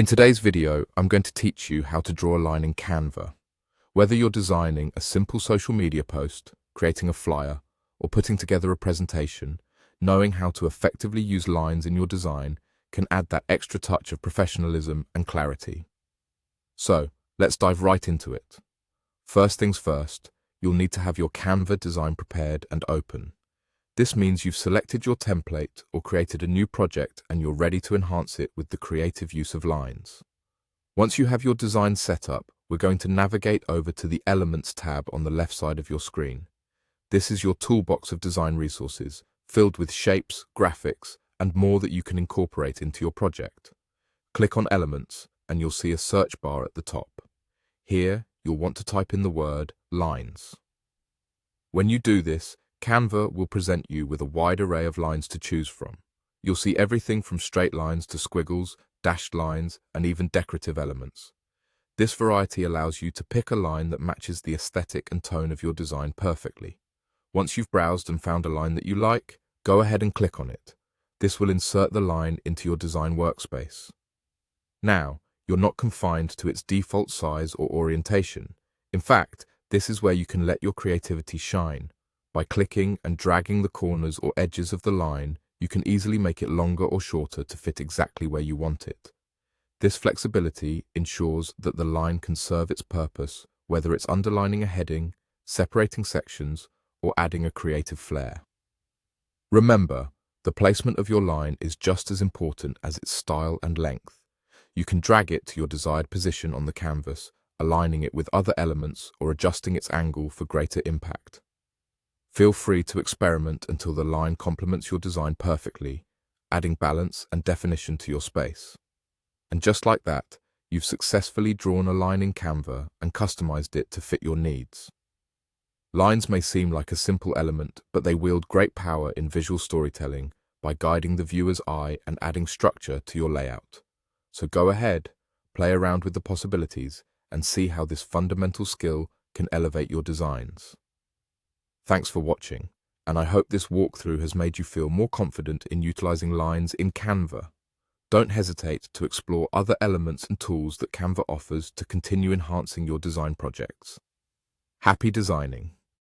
In today's video, I'm going to teach you how to draw a line in Canva. Whether you're designing a simple social media post, creating a flyer, or putting together a presentation, knowing how to effectively use lines in your design can add that extra touch of professionalism and clarity. So, let's dive right into it. First things first, you'll need to have your Canva design prepared and open. This means you've selected your template or created a new project and you're ready to enhance it with the creative use of lines. Once you have your design set up, we're going to navigate over to the Elements tab on the left side of your screen. This is your toolbox of design resources, filled with shapes, graphics, and more that you can incorporate into your project. Click on Elements and you'll see a search bar at the top. Here, you'll want to type in the word lines. When you do this, Canva will present you with a wide array of lines to choose from. You'll see everything from straight lines to squiggles, dashed lines, and even decorative elements. This variety allows you to pick a line that matches the aesthetic and tone of your design perfectly. Once you've browsed and found a line that you like, go ahead and click on it. This will insert the line into your design workspace. Now, you're not confined to its default size or orientation. In fact, this is where you can let your creativity shine. By clicking and dragging the corners or edges of the line, you can easily make it longer or shorter to fit exactly where you want it. This flexibility ensures that the line can serve its purpose, whether it's underlining a heading, separating sections, or adding a creative flair. Remember, the placement of your line is just as important as its style and length. You can drag it to your desired position on the canvas, aligning it with other elements or adjusting its angle for greater impact. Feel free to experiment until the line complements your design perfectly, adding balance and definition to your space. And just like that, you've successfully drawn a line in Canva and customized it to fit your needs. Lines may seem like a simple element, but they wield great power in visual storytelling by guiding the viewer's eye and adding structure to your layout. So go ahead, play around with the possibilities, and see how this fundamental skill can elevate your designs. Thanks for watching, and I hope this walkthrough has made you feel more confident in utilizing lines in Canva. Don't hesitate to explore other elements and tools that Canva offers to continue enhancing your design projects. Happy designing!